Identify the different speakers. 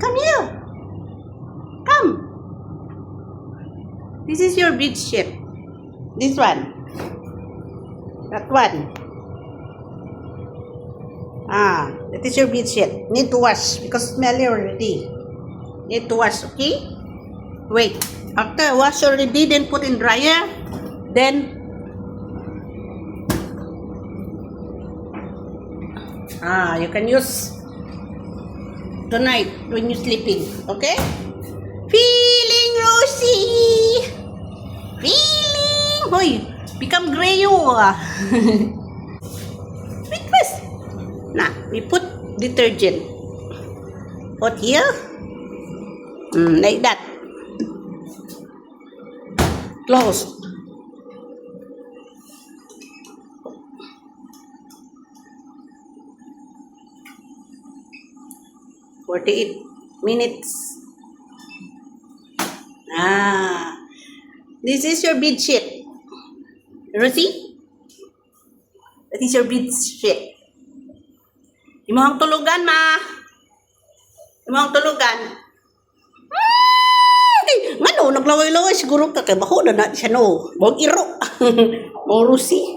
Speaker 1: Come here. Come. This is your bed sheet. This one. That one. That is your bed sheet. Need to wash because smelly already. Need to wash, okay? Wait. After wash already, then put in dryer. Then you can use tonight when you're sleeping, okay? Feeling rosy. Feeling. Hoy, become gray you. Wait first. Nah, we put detergent. Put here. Like that. Close. "48 minutes. This is your bed sheet. Rosie? That is your bed sheet. Imong tulugan, ma. Imong tulugan. Ngano, naglaway-laway siguro ka kay baho na siya no. Bawang iro. Bawang Rosie.